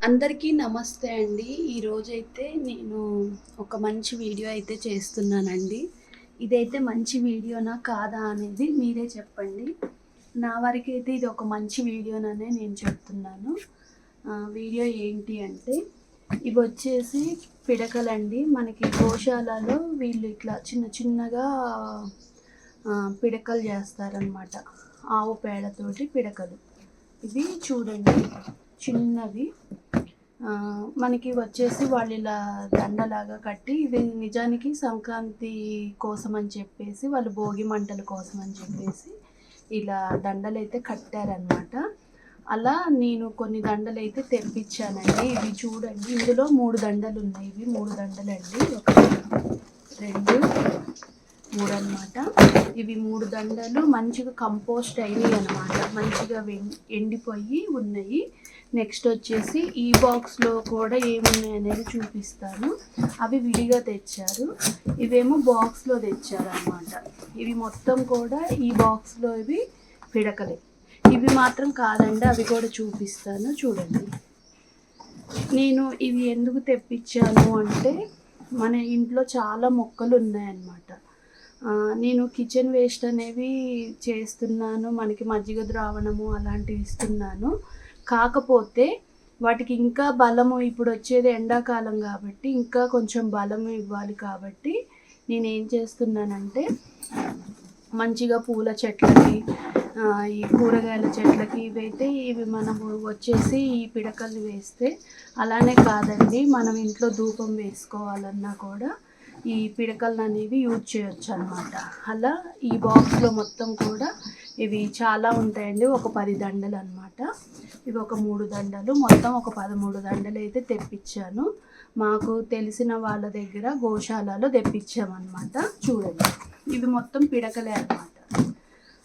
అందరికీ నమస్తే అండి. ఈరోజైతే నేను ఒక మంచి వీడియో అయితే చేస్తున్నానండి. ఇదైతే మంచి వీడియోనా కాదా అనేది మీరే చెప్పండి. నా వరకైతే ఇది ఒక మంచి వీడియోననే నేను చెప్తున్నాను. వీడియో ఏంటి అంటే ఇవొచ్చేసి పిడకలండి. మనకి గోశాలలో వీళ్ళు ఇట్లా చిన్న చిన్నగా పిడకలు చేస్తారనమాట. ఆవు పేడతోటి పిడకలు. ఇవి చూడండి చిన్నవి. మనకి వచ్చేసి వాళ్ళు ఇలా దండలాగా కట్టి, ఇది నిజానికి సంక్రాంతి కోసం అని చెప్పేసి, వాళ్ళు భోగి మంటల కోసం అని చెప్పేసి ఇలా దండలైతే కట్టారనమాట. అలా నేను కొన్ని దండలైతే తెప్పించానండి. ఇవి చూడండి, ఇందులో 3 దండలు ఉన్నాయి. ఇవి 3 దండలండి. 1, 2, 3 అనమాట. ఇవి 3 దండలు మంచిగా కంపోస్ట్ అయినాయి అనమాట. మంచిగా ఎండిపోయి ఉన్నాయి. నెక్స్ట్ వచ్చేసి ఈ బాక్స్లో కూడా ఏమున్నాయి అనేది చూపిస్తాను. అవి విడిగా తెచ్చారు, ఇవేమో బాక్స్లో తెచ్చారు అనమాట. ఇవి మొత్తం కూడా ఈ బాక్స్లో ఇవి పిడకలే. ఇవి మాత్రం కాదండి, అవి కూడా చూపిస్తాను చూడండి. నేను ఇవి ఎందుకు తెప్పించాను అంటే, మన ఇంట్లో చాలా మొక్కలు ఉన్నాయన్నమాట. నేను కిచెన్ వేస్ట్ అనేవి చేస్తున్నాను, మనకి మజ్జిగ ద్రావణము అలాంటివి ఇస్తున్నాను. కాకపోతే వాటికి ఇంకా బలము, ఇప్పుడు వచ్చేది ఎండాకాలం కాబట్టి ఇంకా కొంచెం బలము ఇవ్వాలి కాబట్టి నేనేం చేస్తున్నానంటే, మంచిగా పూల చెట్లకి, ఈ కూరగాయల చెట్లకి ఇవి మనము వచ్చేసి ఈ పిడకలు వేస్తే, అలానే కాదండి మనం ఇంట్లో ధూపం వేసుకోవాలన్నా కూడా ఈ పిడకలు అనేవి యూజ్ చేయొచ్చు అనమాట. అలా ఈ బాక్స్లో మొత్తం కూడా ఇవి చాలా ఉంటాయండి. ఒక 10 దండలు అనమాట. ఇవి ఒక 3 దండలు, మొత్తం ఒక 13 దండలు అయితే తెప్పించాను. మాకు తెలిసిన వాళ్ళ దగ్గర గోశాలలో తెప్పించామన్నమాట. చూడండి, ఇవి మొత్తం పిడకలే అనమాట.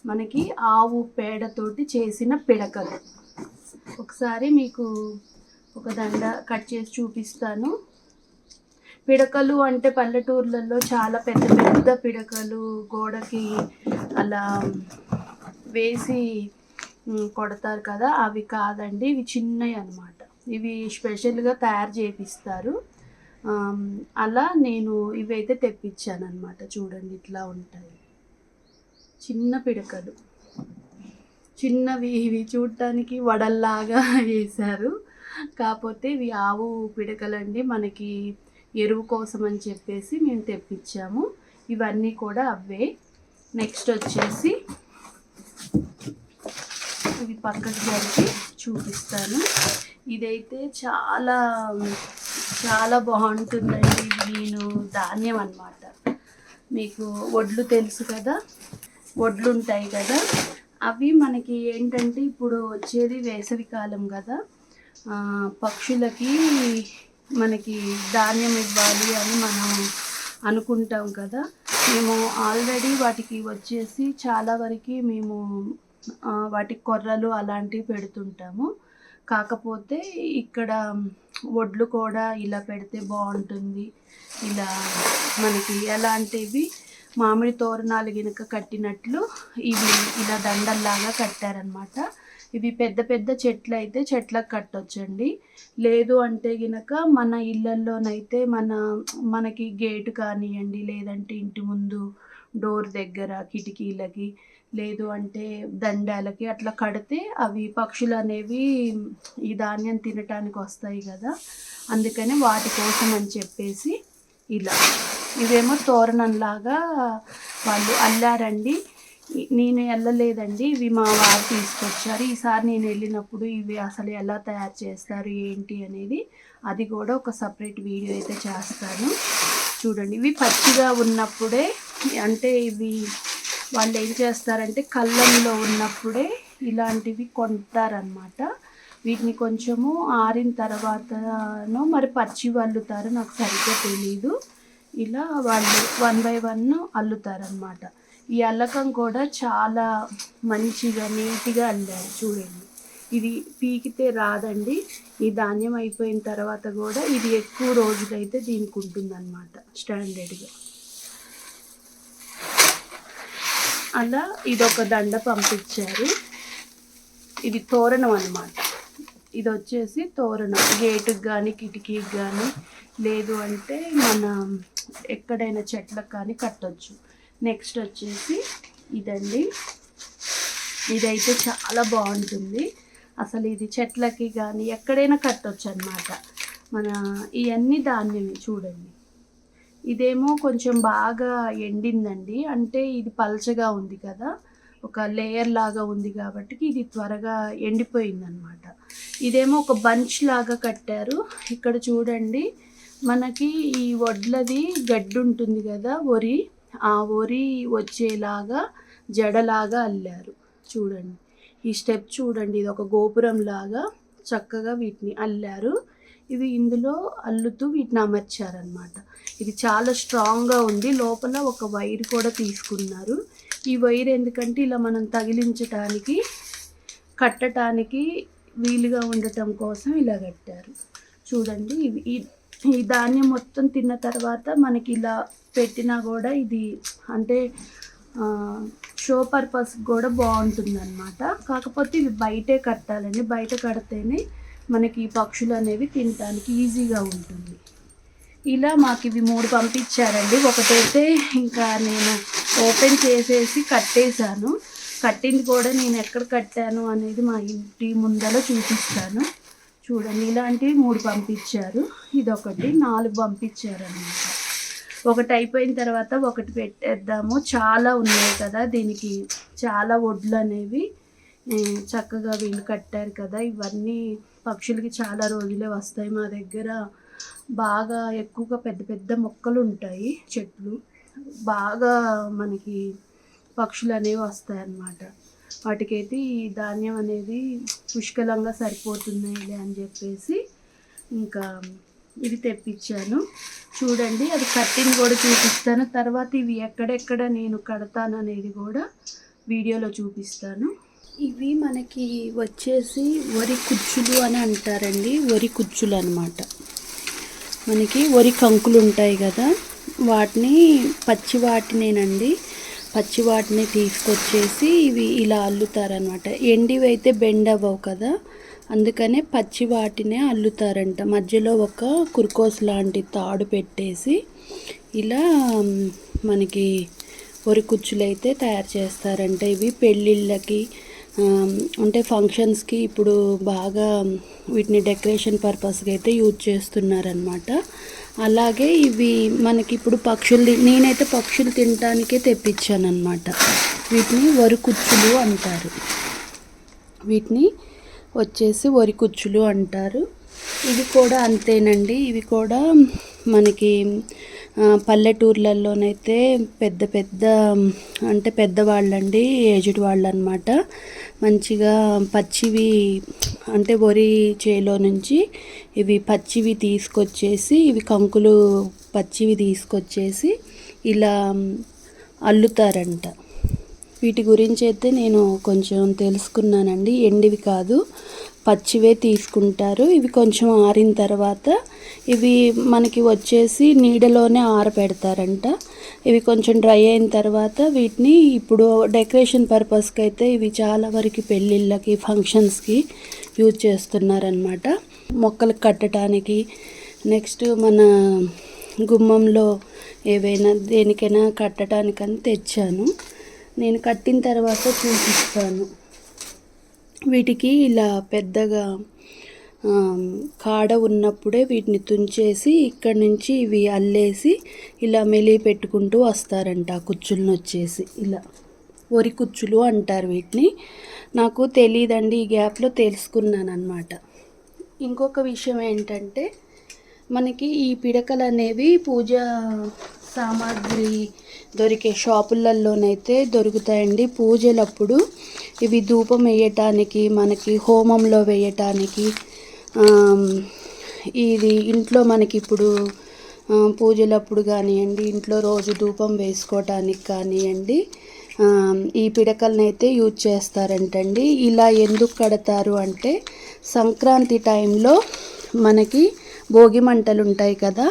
మనకి ఆవు పేడతోటి చేసిన పిడకలు. ఒకసారి మీకు ఒక దండ కట్ చేసి చూపిస్తాను. పిడకలు అంటే పల్లెటూర్లలో చాలా పెద్ద పెద్ద పిడకలు గోడకి అలా వేసి కొడతారు కదా, అవి కాదండి, ఇవి చిన్నవి అనమాట. ఇవి స్పెషల్గా తయారు చేపిస్తారు. అలా నేను ఇవైతే తెప్పించాను అనమాట. చూడండి, ఇట్లా ఉంటాయి చిన్న పిడకలు, చిన్నవి. ఇవి చూడటానికి వడల్లాగా వేశారు, కాకపోతే ఇవి ఆవు పిడకలండి. మనకి ఎరువు కోసం అని చెప్పేసి మేము తెప్పించాము. ఇవన్నీ కూడా అవే. నెక్స్ట్ వచ్చేసి ఇవి పక్కకు జరిపి చూపిస్తాను. ఇదైతే చాలా చాలా బాగుంటుందండి. ఇది నేను ధాన్యం అన్నమాట. మీకు వడ్లు తెలుసు కదా, వడ్లు ఉంటాయి కదా, అవి మనకి ఏంటంటే ఇప్పుడు వచ్చేది వేసవికాలం కదా, పక్షులకి మనకి ధాన్యం ఇవ్వాలి అని మనం అనుకుంటాం కదా. మేము ఆల్రెడీ వాటికి వచ్చేసి చాలా వరకు మేము వాటి కొర్రలు అలాంటివి పెడుతుంటాము. కాకపోతే ఇక్కడ వడ్లు కూడా ఇలా పెడితే బాగుంటుంది. ఇలా మనకి ఎలాంటివి మామిడి తోరణాలు గినక కట్టినట్లు ఇవి ఇలా దండల్లాగా కట్టారనమాట. ఇవి పెద్ద పెద్ద చెట్లు అయితే చెట్లకు కట్టొచ్చండి. లేదు అంటే గినక మన ఇళ్ళల్లోనైతే మనకి గేటు కానివ్వండి, లేదంటే ఇంటి ముందు డోర్ దగ్గర కిటికీలకి, లేదు అంటే దండాలకి అట్లా కడితే అవి పక్షులు అనేవి ఈ ధాన్యం తినటానికి వస్తాయి కదా, అందుకని వాటి కోసం అని చెప్పేసి ఇలా ఇవేమో తోరణంలాగా వాళ్ళు అల్లారండి. నేను వెళ్ళలేదండి, ఇవి మా వారు తీసుకొచ్చారు. ఈసారి నేను వెళ్ళినప్పుడు ఇవి అసలు ఎలా తయారు చేస్తారు ఏంటి అనేది, అది కూడా ఒక సపరేట్ వీడియో అయితే చేస్తాను. చూడండి, ఇవి పచ్చిగా ఉన్నప్పుడే, అంటే ఇవి వాళ్ళు ఏం చేస్తారంటే కళ్ళంలో ఉన్నప్పుడే ఇలాంటివి కొంటారనమాట. వీటిని కొంచెము ఆరిన తర్వాతనో మరి పచ్చి అల్లుతారు, నాకు సరిగ్గా తెలీదు. ఇలా వాళ్ళు 1 by 1 అల్లుతారనమాట. ఈ అల్లకం కూడా చాలా మంచిగా నీట్గా అల్లారు. చూడండి, ఇది పీకితే రాదండి. ఈ ధాన్యం అయిపోయిన తర్వాత కూడా ఇది ఎక్కువ రోజులైతే దీనికి ఉంటుందన్నమాట స్టాండర్డ్గా. అలా ఇదొక దండ పంపించారు. ఇది తోరణం అన్నమాట. ఇది వచ్చేసి తోరణం, గేటుకి కానీ కిటికీకి కానీ, లేదు అంటే మన ఎక్కడైనా చెట్లకు కానీ కట్టొచ్చు. నెక్స్ట్ వచ్చేసి ఇదండి, ఇదైతే చాలా బాగుంటుంది అసలు. ఇది చెట్లకి కానీ ఎక్కడైనా కట్టొచ్చు అన్నమాట. మన ఇవన్నీ ధాన్యమే చూడండి. ఇదేమో కొంచెం బాగా ఎండిందండి, అంటే ఇది పల్చగా ఉంది కదా, ఒక లేయర్ లాగా ఉంది కాబట్టి ఇది త్వరగా ఎండిపోయింది అనమాట. ఇదేమో ఒక బంచ్ లాగా కట్టారు. ఇక్కడ చూడండి, మనకి ఈ వడ్లది గడ్డి ఉంటుంది కదా, వరి, ఆ వరి వచ్చేలాగా జడలాగా అల్లారు చూడండి. ఈ స్టెప్ చూడండి, ఇది ఒక గోపురం లాగా చక్కగా వీటిని అల్లారు. ఇవి ఇందులో అల్లుతూ వీటిని అమర్చారనమాట. ఇది చాలా స్ట్రాంగ్గా ఉంది. లోపల ఒక వైర్ కూడా తీసుకున్నారు. ఈ వైర్ ఎందుకంటే ఇలా మనం తగిలించటానికి, కట్టడానికి వీలుగా ఉండటం కోసం ఇలా కట్టారు చూడండి. ఈ ధాన్యం మొత్తం తిన్న తర్వాత మనకి ఇలా పెట్టినా కూడా ఇది అంటే షో పర్పస్ కూడా బాగుంటుంది అనమాట. కాకపోతే ఇవి బయటే కట్టాలండి, బయట కడితేనే మనకి ఈ పక్షులు అనేవి తినడానికి ఈజీగా ఉంటుంది. ఇలా మాకు ఇవి 3 పంపించారండి. ఒకటైతే ఇంకా నేను ఓపెన్ చేసేసి కట్టేశాను. కట్టింది కూడా నేను ఎక్కడ కట్టాను అనేది మా ఇంటి ముందర చూపిస్తాను చూడండి. ఇలాంటివి 3 పంపించారు. ఇదొకటి 4 పంపించారు అన్నమాట. ఒకటి అయిపోయిన తర్వాత ఒకటి పెట్టేద్దాము, చాలా ఉన్నాయి కదా దీనికి, చాలా వడ్లు అనేవి చక్కగా వీళ్ళు కట్టారు కదా. ఇవన్నీ పక్షులకి చాలా రోజులే వస్తాయి. మా దగ్గర బాగా ఎక్కువగా పెద్ద పెద్ద మొక్కలు ఉంటాయి, చెట్లు బాగా మనకి పక్షులు అనేవి వస్తాయి అన్నమాట. వాటికైతే ఈ ధాన్యం అనేది పుష్కలంగా సరిపోతున్నాయిలే అని చెప్పేసి ఇంకా ఇది తెప్పించాను చూడండి. అది కట్టింది కూడా చూపిస్తాను. తర్వాత ఇవి ఎక్కడెక్కడ నేను కడతాను అనేది కూడా వీడియోలో చూపిస్తాను. ఇవి మనకి వచ్చేసి వరి కుచ్చులు అని అంటారండి. వరి కుచ్చులు అన్నమాట. మనకి వరి కంకులు ఉంటాయి కదా, వాటిని పచ్చి వాటిని తీసుకొచ్చేసి ఇవి ఇలా అల్లుతారనమాట. ఎండివి అయితే బెండ్ అవ్వవు కదా, అందుకనే పచ్చి వాటినే అల్లుతారంట. మధ్యలో ఒక కుర్కోస్ లాంటి తాడు పెట్టేసి ఇలా మనకి వరి కుచ్చులు అయితే తయారు చేస్తారంట. ఇవి పెళ్ళిళ్ళకి అంటే ఫంక్షన్స్కి ఇప్పుడు బాగా వీటిని డెకరేషన్ పర్పస్గా అయితే యూజ్ చేస్తున్నారనమాట. అలాగే ఇవి మనకి ఇప్పుడు నేనైతే పక్షులు తినడానికే తెప్పించాను అనమాట. వీటిని వరి కుచ్చులు అంటారు. వీటిని వచ్చేసి వరి కుచ్చులు అంటారు. ఇవి కూడా అంతేనండి. ఇవి కూడా మనకి పల్లెటూర్లలోనైతే పెద్ద అంటే పెద్దవాళ్ళండి, ఏజ్డ్ వాళ్ళు అనమాట. మంచిగా పచ్చివి అంటే వరి చేలో నుంచి ఇవి పచ్చివి తీసుకొచ్చేసి, ఇవి కంకులు పచ్చివి తీసుకొచ్చేసి ఇలా అల్లుతారంట. వీటి గురించి అయితే నేను కొంచెం తెలుసుకున్నానండి. ఎండివి కాదు, పచ్చివే తీసుకుంటారు. ఇవి కొంచెం ఆరిన తర్వాత ఇవి మనకి వచ్చేసి నీడలోనే ఆరబెడతారంట. ఇవి కొంచెం డ్రై అయిన తర్వాత వీటిని ఇప్పుడు డెకరేషన్ పర్పస్కి అయితే ఇవి చాలా వరకు పెళ్ళిళ్ళకి ఫంక్షన్స్కి యూజ్ చేస్తున్నారనమాట. మొక్కలు కట్టడానికి, నెక్స్ట్ మన గుమ్మంలో ఏవైనా దేనికైనా కట్టడానికని తెచ్చాను. నేను కట్టిన తర్వాత చూపిస్తాను. వీటికి ఇలా పెద్దగా కాడ ఉన్నప్పుడే వీటిని తుంచేసి ఇక్కడి నుంచి ఇవి అల్లేసి ఇలా మెలి పెట్టుకుంటూ వస్తారంట. కుచ్చులను వచ్చేసి ఇలా వరి కుచ్చులు అంటారు వీటిని. నాకు తెలియదండి, ఈ గ్యాప్లో తెలుసుకున్నాను అన్నమాట. ఇంకొక విషయం ఏంటంటే, మనకి ఈ పిడకలు అనేవి పూజా సామాగ్రి దొరికే షాపులలోనైతే దొరుకుతాయండి. పూజలప్పుడు ఇవి ధూపం వేయటానికి, మనకి హోమంలో వేయటానికి, ఇది ఇంట్లో మనకి ఇప్పుడు పూజలప్పుడు కానివ్వండి, ఇంట్లో రోజు ధూపం వేసుకోవటానికి కానివ్వండి, ఈ పిడకలను అయితే యూజ్ చేస్తారంటండి. ఇలా ఎందుకు కడతారు అంటే, సంక్రాంతి టైంలో మనకి భోగి మంటలు ఉంటాయి కదా,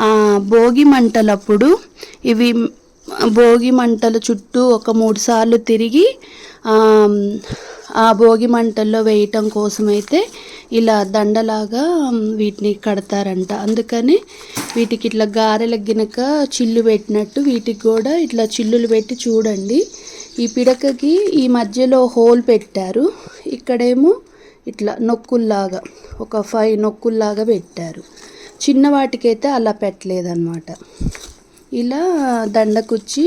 ఆ భోగి మంటలప్పుడు ఇవి భోగి మంటల చుట్టూ ఒక 3 సార్లు తిరిగి ఆ భోగి మంటల్లో వేయటం కోసమైతే ఇలా దండలాగా వీటిని కడతారంట. అందుకని వీటికి ఇట్లా గారెలకు గినక చిల్లు పెట్టినట్టు వీటికి కూడా ఇట్లా చిల్లులు పెట్టి చూడండి. ఈ పిడకకి ఈ మధ్యలో హోల్ పెట్టారు, ఇక్కడేమో ఇట్లా నొక్కుల్లాగా ఒక 5 నొక్కుల్లాగా పెట్టారు. చిన్న వాటికైతే అలా పెట్టలేదన్నమాట. ఇలా దండకుచ్చి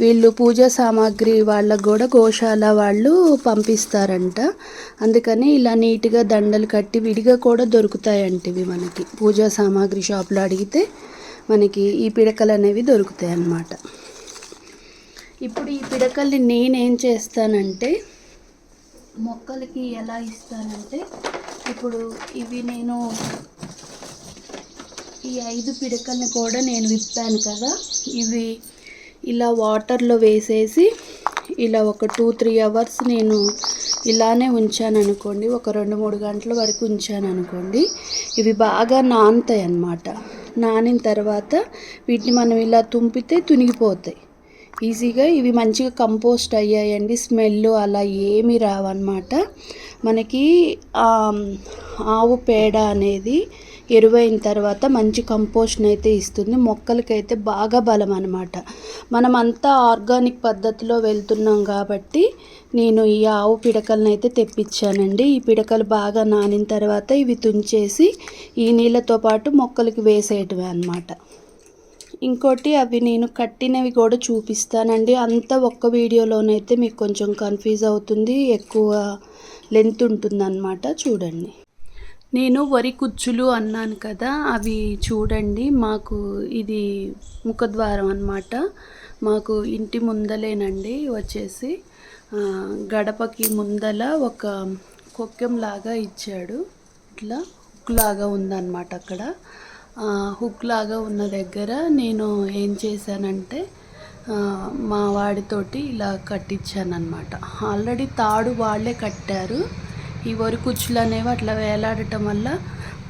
వీళ్ళు పూజా సామాగ్రి వాళ్ళకు కూడా గోశాల వాళ్ళు పంపిస్తారంట. అందుకని ఇలా నీట్గా దండలు కట్టి విడిగా కూడా దొరుకుతాయంట ఇవి మనకి పూజా సామాగ్రి షాప్లో అడిగితే మనకి ఈ పిడకలు అనేవి దొరుకుతాయి అన్నమాట. ఇప్పుడు ఈ పిడకల్ని నేనేం చేస్తానంటే మొక్కలకి ఎలా ఇస్తానంటే, ఇప్పుడు ఇవి నేను ఈ 5 పిడకల్ని కూడా నేను విప్పాను కదా, ఇవి ఇలా వాటర్లో వేసేసి ఇలా ఒక 2-3 అవర్స్ నేను ఇలానే ఉంచాను అనుకోండి, ఒక 2-3 గంటల వరకు ఉంచాను అనుకోండి, ఇవి బాగా నానుతాయి అన్నమాట. నానిన తర్వాత వీటిని మనం ఇలా తుంపితే తునిగిపోతాయి ఈజీగా. ఇవి మంచిగా కంపోస్ట్ అయ్యాయండి, స్మెల్ అలా ఏమీ రావన్నమాట. మనకి ఆవు పేడ అనేది ఎరువైన తర్వాత మంచి కంపోస్ట్ని అయితే ఇస్తుంది, మొక్కలకైతే బాగా బలం అన్నమాట. మనం అంతా ఆర్గానిక్ పద్ధతిలో వెళ్తున్నాం కాబట్టి నేను ఈ ఆవు పిడకలను అయితే తెప్పించానండి. ఈ పిడకలు బాగా నానిన తర్వాత ఇవి తుంచేసి ఈ నీళ్ళతో పాటు మొక్కలకి వేసేయటమే అన్నమాట. ఇంకోటి అవి నేను కట్టినవి కూడా చూపిస్తానండి. అంతా ఒక్క వీడియోలోనైతే మీకు కొంచెం కన్ఫ్యూజ్ అవుతుంది, ఎక్కువ లెంత్ ఉంటుందన్నమాట. చూడండి, నేను వరి కుచ్చులు అన్నాను కదా, అవి చూడండి. మాకు ఇది ముఖద్వారం అన్నమాట. మాకు ఇంటి ముందలేనండి వచ్చేసి గడపకి ముందల ఒక కొక్కెంలాగా ఇచ్చాడు, ఇట్లా హుక్ లాగా ఉందన్నమాట. అక్కడ హుక్ లాగా ఉన్న దగ్గర నేను ఏం చేశానంటే మా వాడితోటి ఇలా కట్టించాను అన్నమాట. ఆల్రెడీ తాడు వాళ్ళే కట్టారు. ఈ వరి కుచ్చులు అనేవి అట్లా వేలాడటం వల్ల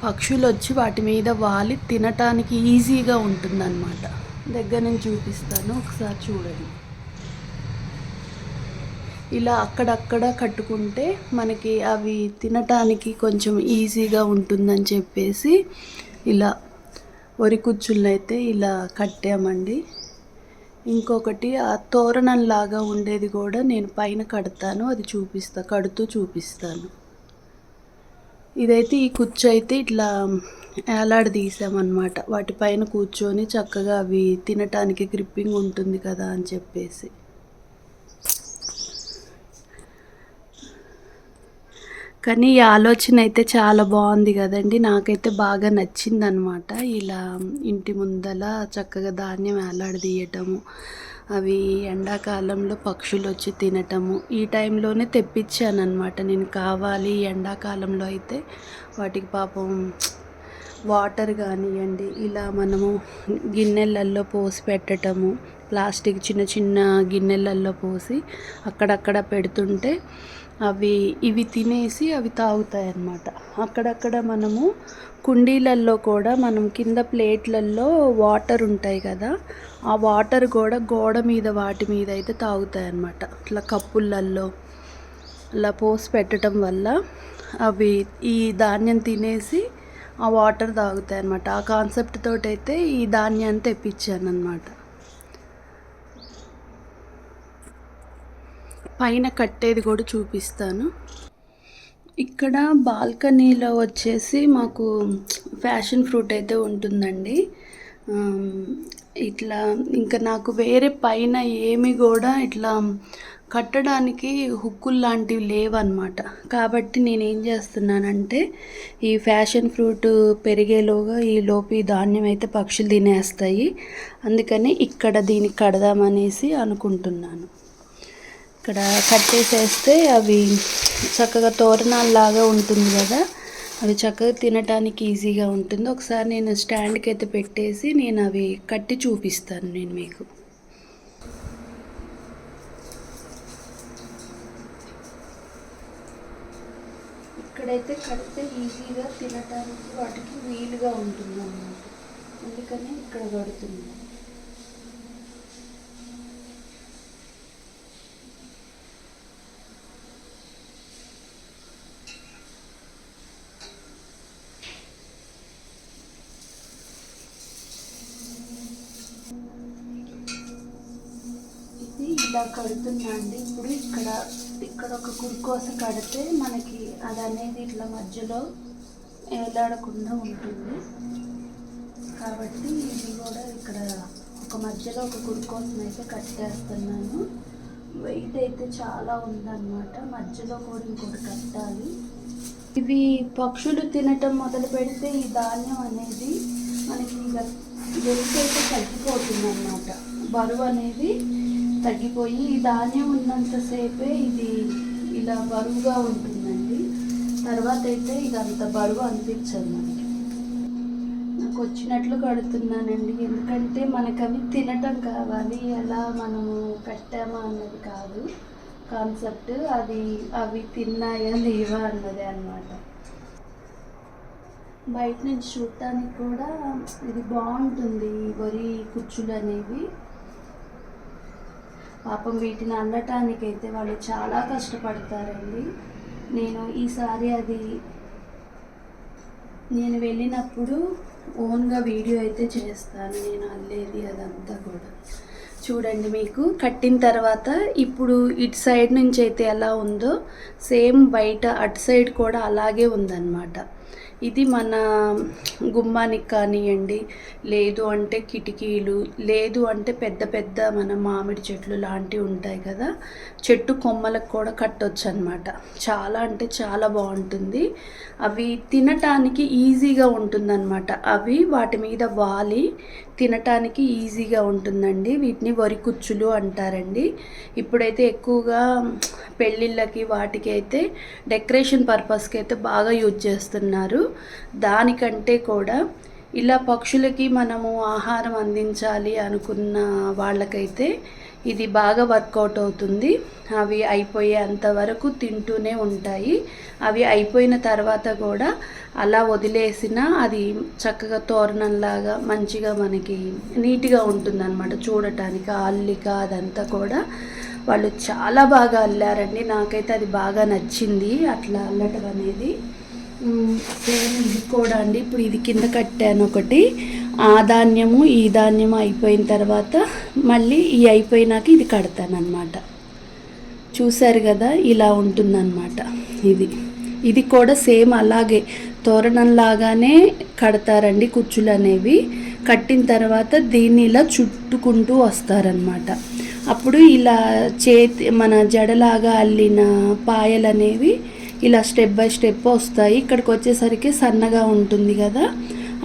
పక్షులు వచ్చి వాటి మీద వాలి తినటానికి ఈజీగా ఉంటుందన్నమాట. దగ్గర నుంచి చూపిస్తాను, ఒకసారి చూడండి. ఇలా అక్కడక్కడ కట్టుకుంటే మనకి అవి తినటానికి కొంచెం ఈజీగా ఉంటుందని చెప్పేసి ఇలా వరి కుచ్చులను అయితే ఇలా కట్టామండి. ఇంకొకటి ఆ తోరణంలాగా ఉండేది కూడా నేను పైన కడతాను, అది కడుతూ చూపిస్తాను. ఇదైతే ఈ కుచ్చు అయితే ఇట్లా ఏలాడదీసామన్నమాట, వాటిపైన కూర్చొని చక్కగా అవి తినటానికి గ్రిప్పింగ్ ఉంటుంది కదా అని చెప్పేసి. కానీ ఈ ఆలోచన అయితే చాలా బాగుంది కదండి, నాకైతే బాగా నచ్చింది అనమాట. ఇలా ఇంటి ముందల చక్కగా ధాన్యం వేలాడదీయటము, అవి ఎండాకాలంలో పక్షులు వచ్చి తినటము. ఈ టైంలోనే తెప్పించాను అనమాట నేను, కావాలి ఎండాకాలంలో అయితే వాటికి పాపం వాటర్ కానివ్వండి, ఇలా మనము గిన్నెలల్లో పోసి పెట్టటము, ప్లాస్టిక్ చిన్న చిన్న గిన్నెలల్లో పోసి అక్కడక్కడ పెడుతుంటే ఇవి తినేసి అవి తాగుతాయి అన్నమాట. అక్కడక్కడ మనము కుండీలల్లో కూడా మనం కింద ప్లేట్లల్లో వాటర్ ఉంటాయి కదా, ఆ వాటర్ కూడా గోడ మీద వాటి మీద అయితే తాగుతాయి అన్నమాట. ఇట్లా కప్పులల్లో అలా పోసి పెట్టడం వల్ల అవి ఈ ధాన్యం తినేసి ఆ వాటర్ తాగుతాయి అన్నమాట. ఆ కాన్సెప్ట్ తోటి అయితే ఈ ధాన్యాన్ని తెప్పించాను అన్నమాట. పైన కట్టేది కూడా చూపిస్తాను. ఇక్కడ బాల్కనీలో వచ్చేసి మాకు ఫ్యాషన్ ఫ్రూట్ అయితే ఉంటుందండి. ఇట్లా ఇంకా నాకు వేరే పైన ఏమి కూడా ఇట్లా కట్టడానికి హుక్కులు లాంటివి లేవన్నమాట. కాబట్టి నేనేం చేస్తున్నానంటే ఈ ఫ్యాషన్ ఫ్రూట్ పెరిగేలోగా ఈ ధాన్యం అయితే పక్షులు తినేస్తాయి, అందుకని ఇక్కడ దీనికి కడదామనేసి అనుకుంటున్నాను. ఇక్కడ కట్టేసేస్తే అవి చక్కగా తోరణాల్లాగా ఉంటుంది కదా, అవి చక్కగా తినడానికి ఈజీగా ఉంటుంది. ఒకసారి నేను స్టాండ్కి అయితే పెట్టేసి నేను అవి కట్టి చూపిస్తాను నేను మీకు. ఇక్కడైతే కడితే ఈజీగా తినడానికి వాటికి వీలుగా ఉంటుంది అన్నమాట, అందుకని ఇక్కడ కడుతున్నాను. ఇలా కడుతున్నా అండి. ఇప్పుడు ఇక్కడ ఒక కురుకోస కడితే మనకి అది అనేది ఇట్లా మధ్యలో ఏలాడకుండా ఉంటుంది. కాబట్టి ఇది కూడా ఇక్కడ ఒక మధ్యలో ఒక కురుకోసం అయితే కట్టేస్తున్నాను. వెయిట్ అయితే చాలా ఉందన్నమాట. మధ్యలో కూడా ఇంకోటి కట్టాలి. ఇవి పక్షులు తినటం మొదలు పెడితే ఈ ధాన్యం అనేది మనకి వెయిట్ అయితే తగ్గిపోతుంది అన్నమాట. బరువు అనేది తగ్గిపోయి ఈ ధాన్యం ఉన్నంతసేపే ఇది ఇలా బరువుగా ఉంటుందండి. తర్వాత అయితే ఇది అంత బరువు అనిపించదు మనకి. నాకు వచ్చినట్లు కడుతున్నానండి, ఎందుకంటే మనకు అవి తినటం కావాలి, ఎలా మనము కట్టామా అన్నది కాదు కాన్సెప్ట్. అవి తిన్నాయా లేవా అన్నదే అన్నమాట. బయట నుంచి చూడటానికి కూడా ఇది బాగుంటుంది. ఈ వరి కుచ్చులు అనేవి పాపం వీటిని అల్లటానికైతే వాళ్ళు చాలా కష్టపడతారండి. ఈసారి నేను వెళ్ళినప్పుడు ఓన్గా వీడియో అయితే చేస్తాను, నేను అల్లేది అదంతా కూడా. చూడండి, మీకు కట్టిన తర్వాత ఇప్పుడు ఇటు సైడ్ నుంచి అయితే ఎలా ఉందో సేమ్ బయట అటు సైడ్ కూడా అలాగే ఉందన్నమాట. ఇది మన గుమ్మానికి కానివ్వండి, లేదు అంటే కిటికీలు, లేదు అంటే పెద్ద పెద్ద మన మామిడి చెట్లు లాంటివి ఉంటాయి కదా, చెట్టు కొమ్మలకు కూడా కట్టొచ్చు అనమాట. చాలా అంటే చాలా బాగుంటుంది. అవి తినటానికి ఈజీగా ఉంటుందన్నమాట. అవి వాటి మీద వాలి తినటానికి ఈజీగా ఉంటుందండి. వీటిని వరి కుచ్చులు అంటారండి. ఇప్పుడైతే ఎక్కువగా పెళ్ళిళ్ళకి వాటికి అయితే డెకరేషన్ పర్పస్కి అయితే బాగా యూజ్ చేస్తున్నారు. దానికంటే కూడా ఇలా పక్షులకి మనము ఆహారం అందించాలి అనుకున్న వాళ్ళకైతే ఇది బాగా వర్కౌట్ అవుతుంది. అవి అయిపోయేంత వరకు తింటూనే ఉంటాయి. అవి అయిపోయిన తర్వాత కూడా అలా వదిలేసిన అది చక్కగా తోరణంలాగా మంచిగా మనకి నీట్గా ఉంటుందన్నమాట. చూడటానికి అల్లిక అదంతా కూడా వాళ్ళు చాలా బాగా అల్లారండి. నాకైతే అది బాగా నచ్చింది అట్లా అల్లటం అనేది. సేమ్ ఇది కూడా అండి, ఇప్పుడు ఇది కింద కట్టాను ఒకటి. ఆ ధాన్యము ఈ ధాన్యము అయిపోయిన తర్వాత మళ్ళీ ఈ అయిపోయినాక ఇది కడతాను అనమాట. చూసారు కదా, ఇలా ఉంటుందన్నమాట. ఇది కూడా సేమ్ అలాగే తోరణంలాగానే కడతారండి కుచ్చులు అనేవి. కట్టిన తర్వాత దీన్ని ఇలా చుట్టుకుంటూ వస్తారనమాట. అప్పుడు ఇలా మన జడలాగా అల్లిన పాయలు అనేవి ఇలా స్టెప్ బై స్టెప్ వస్తాయి. ఇక్కడికి వచ్చేసరికి సన్నగా ఉంటుంది కదా,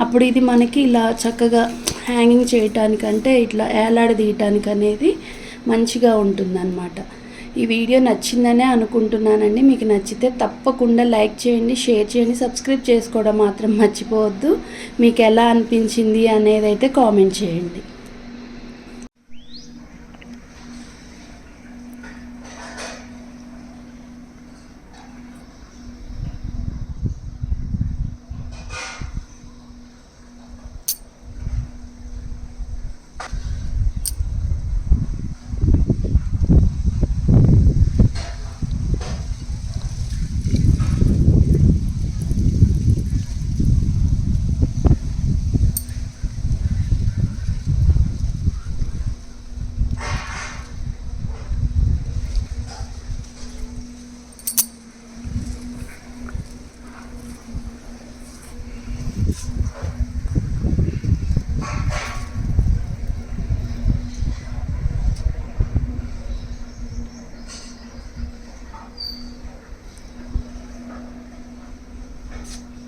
అప్పుడు ఇది మనకి ఇలా చక్కగా హ్యాంగింగ్ చేయటానికంటే ఇట్లా ఏలాడదీయటానికి అనేది మంచిగా ఉంటుందన్నమాట. ఈ వీడియో నచ్చిందనే అనుకుంటున్నానండి. మీకు నచ్చితే తప్పకుండా లైక్ చేయండి, షేర్ చేయండి, సబ్స్క్రైబ్ చేసుకోవడం మాత్రం మర్చిపోవద్దు. మీకు ఎలా అనిపించింది అనేది అయితే కామెంట్ చేయండి.